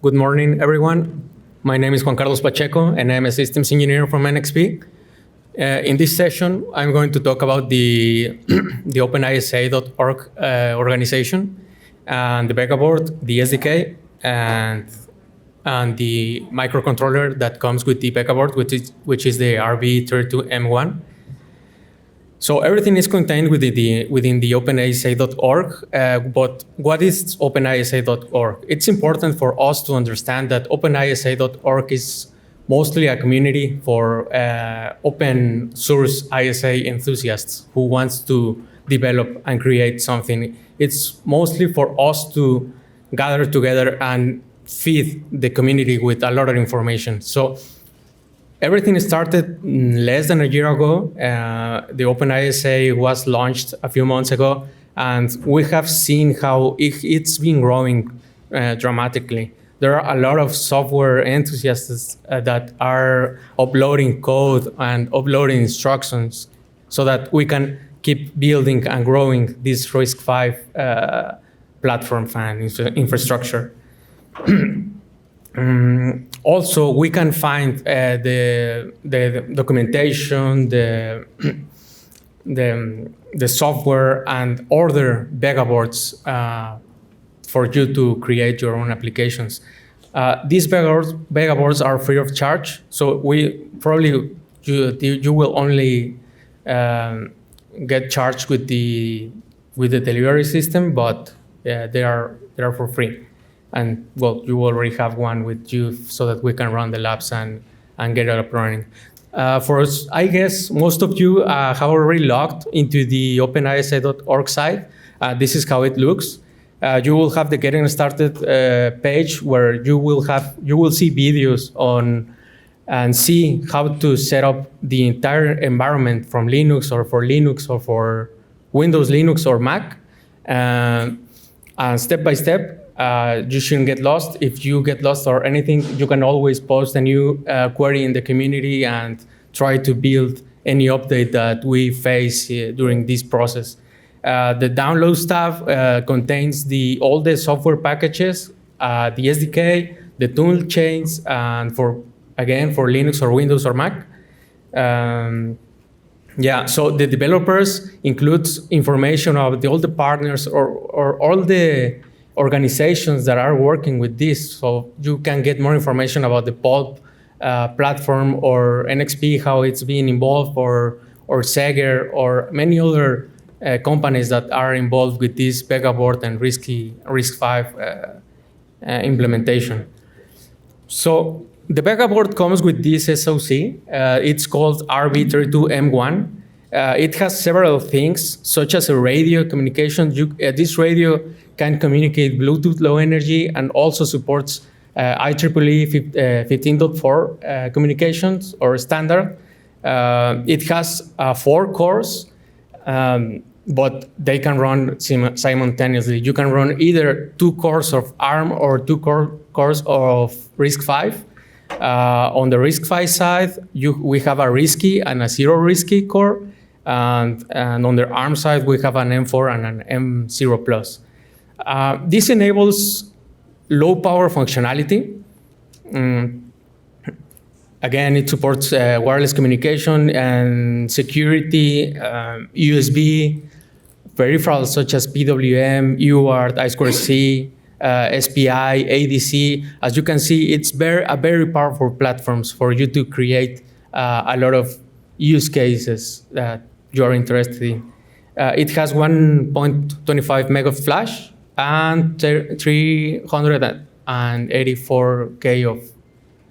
Good morning, everyone. My name is Juan Carlos Pacheco, and I'm a systems engineer from NXP. In this session, I'm going to talk about the OpenISA.org organization, and the Vega board, the SDK, and the microcontroller that comes with the Vega board, which is the RV32M1. So everything is contained within the OpenISA.org, but what is OpenISA.org? It's important for us to understand that OpenISA.org is mostly a community for open source ISA enthusiasts who wants to develop and create something. It's mostly for us to gather together and feed the community with a lot of information. So everything started less than a year ago. The OpenISA was launched a few months ago, and we have seen how it's been growing dramatically. There are a lot of software enthusiasts that are uploading code and uploading instructions so that we can keep building and growing this RISC-V platform and infrastructure. Also, we can find the documentation, the software, and other Vega boards for you to create your own applications. These Vega boards are free of charge, so you will only get charged with the delivery system, but they are for free. And well, you already have one with you so that we can run the labs and get it up running. For us, I guess most of you have already logged into the OpenISA.org site. This is how it looks. You will have the getting started page where you will see videos on and see how to set up the entire environment from Linux or for Windows, Linux, or Mac. And step by step, you shouldn't get lost. If you get lost or anything, you can always post a new query in the community and try to build any update that we face during this process. The Downloads tab contains all the software packages, the SDK, the tool chains, and for Linux or Windows or Mac. So the developers includes information of all the partners or all the organizations that are working with this, so you can get more information about the Pulp platform or NXP, how it's being involved, or Sager, or many other companies that are involved with this Vega board and RISC-V implementation. So the Vega board comes with this SoC. It's called RV32M1. It has several things, such as a radio communication. This radio can communicate Bluetooth Low Energy and also supports IEEE 15.4 communications or standard. It has 4 cores, but they can run simultaneously. You can run either 2 cores of ARM or 2 cores of RISC-V. On the RISC-V side, we have a RISC-E and a zero RISC-E core. And on the ARM side, we have an M4 and an M0+. This enables low power functionality. Again, it supports wireless communication and security, USB, peripherals such as PWM, UART, I2C, SPI, ADC. As you can see, it's a very powerful platforms for you to create a lot of use cases that you are interested in. It has 1.25 meg of flash and 384K of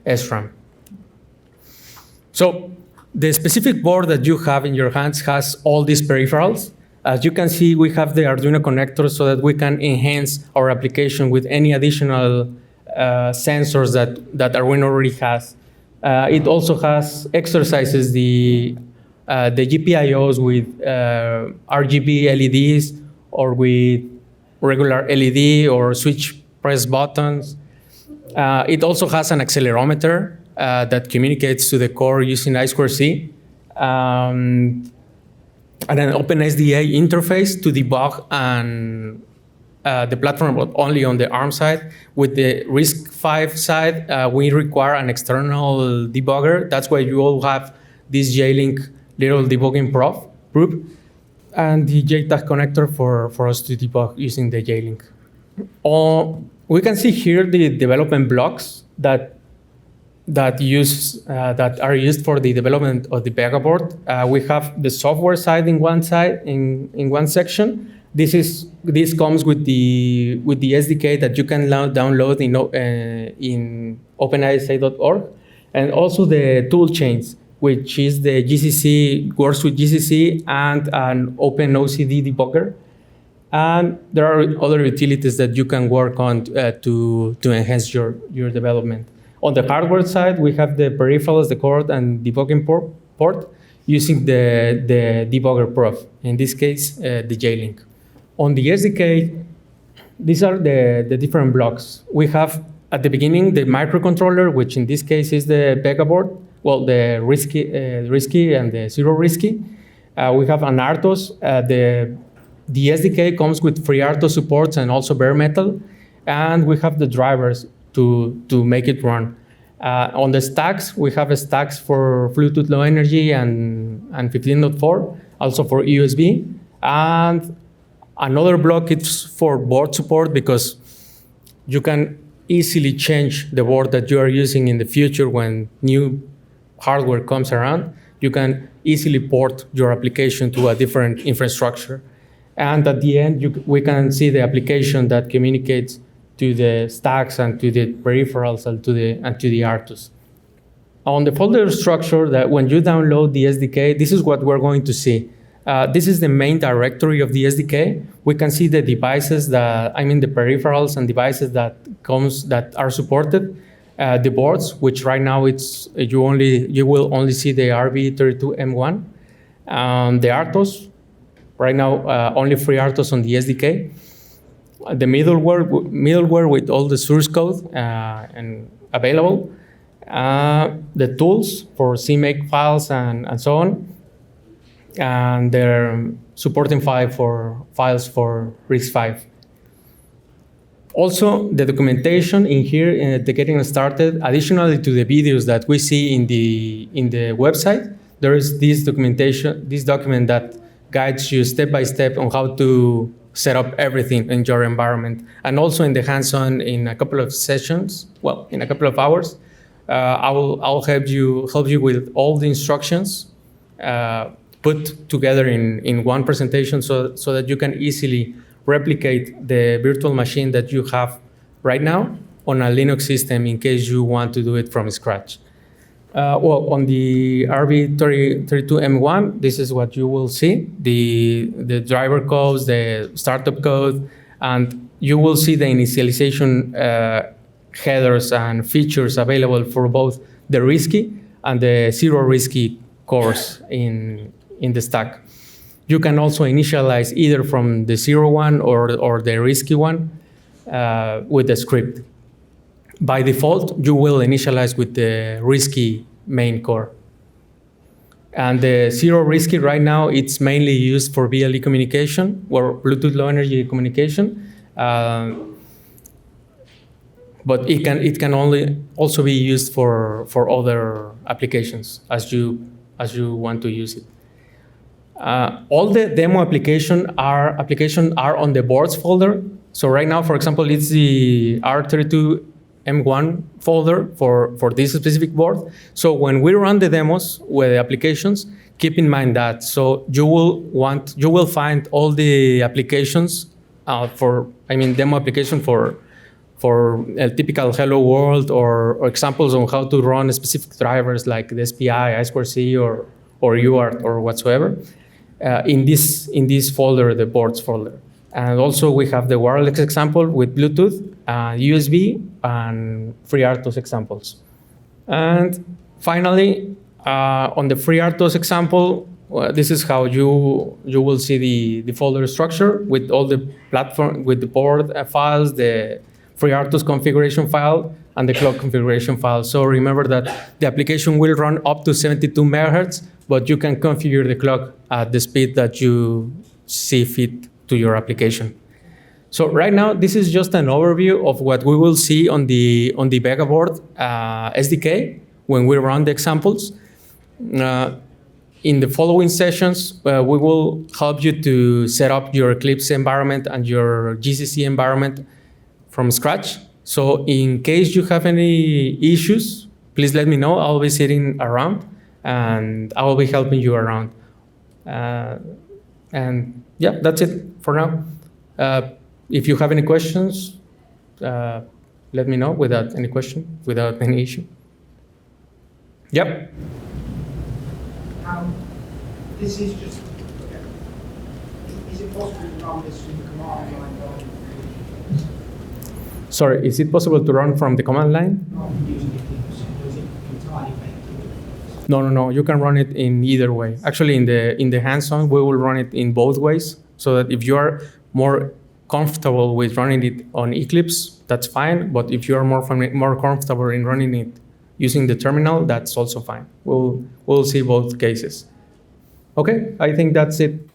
SRAM. So the specific board that you have in your hands has all these peripherals. As you can see, we have the Arduino connector so that we can enhance our application with any additional sensors that Arduino already has. It also has exercises the GPIOs with RGB LEDs or with regular LED or switch press buttons. It also has an accelerometer that communicates to the core using I2C. And an OpenSDA interface to debug the platform, but only on the ARM side. With the RISC-V side, we require an external debugger. That's why you all have this J-Link little debugging proof, and the JTAG connector for us to debug using the J-Link. We can see here the development blocks that are used for the development of the Vega board. We have the software side in one section. This comes with the SDK that you can now download in openisa.org, and also the tool chains, which is the GCC, works with GCC and an OpenOCD debugger. And there are other utilities that you can work on to enhance your development. On the hardware side, we have the peripherals, the cord, and debugging port using the debugger proof, in this case, the J-Link. On the SDK, these are the different blocks. We have, at the beginning, the microcontroller, which in this case is the Vega board, well, the risky and the zero risky. We have an RTOS. The SDK comes with FreeRTOS supports and also bare metal. And we have the drivers to make it run. On the stacks, we have stacks for Bluetooth Low Energy and 15.4, also for USB. And another block is for board support, because you can easily change the board that you are using in the future when new hardware comes around. You can easily port your application to a different infrastructure. And at the end, we can see the application that communicates to the stacks and to the peripherals and to the RTOS. On the folder structure, that when you download the SDK, this is what we're going to see. This is the main directory of the SDK. We can see the devices the peripherals and devices that are supported. The boards, which right now you will only see the RV32M1. The RTOS, right now only FreeRTOS on the SDK. The middleware with all the source code and available. The tools for CMake files and so on. And their supporting files for RISC-V. Also, the documentation in here, the getting started, additionally to the videos that we see in the website, there is this document that guides you step by step on how to set up everything in your environment. And also in the hands-on, in a couple of sessions, well, in a couple of hours, I'll help you with all the instructions put together in one presentation, so that you can easily replicate the virtual machine that you have right now on a Linux system in case you want to do it from scratch. On the RV32M1, this is what you will see, the driver codes, the startup code, and you will see the initialization headers and features available for both the risky and the zero risky cores in the stack. You can also initialize either from the 0 one or the risky one with the script. By default, you will initialize with the risky main core. And the zero risky right now, it's mainly used for BLE communication or Bluetooth Low Energy communication. But it can only also be used for other applications as you want to use it. All the demo applications are on the boards folder. So right now, for example, it's the R32M1 folder for this specific board. So when we run the demos with the applications, keep in mind that. So you will find all the applications demo application for a typical Hello World or examples on how to run specific drivers like the SPI, I2C, or UART or whatsoever. In this folder, the boards folder. And also we have the wireless example with Bluetooth, USB, and FreeRTOS examples. And finally, on the FreeRTOS example, this is how you will see the folder structure with all the platform, with the board files, the FreeRTOS configuration file, and the clock configuration file. So remember that the application will run up to 72 megahertz, but you can configure the clock at the speed that you see fit to your application. So right now, this is just an overview of what we will see on the Vega board SDK when we run the examples. In the following sessions, we will help you to set up your Eclipse environment and your GCC environment from scratch. So in case you have any issues, please let me know. I'll be sitting around and I will be helping you around. And yeah, that's it for now. If you have any questions, let me know without any question, without any issue. Yep. This is just, is it possible to run this from the command line? Sorry, is it possible to run from the command line? Not using Eclipse, is it entirely baked? No. You can run it in either way. Actually, in the hands-on, we will run it in both ways, so that if you are more comfortable with running it on Eclipse, that's fine. But if you are more comfortable in running it using the terminal, that's also fine. We'll see both cases. Okay, I think that's it.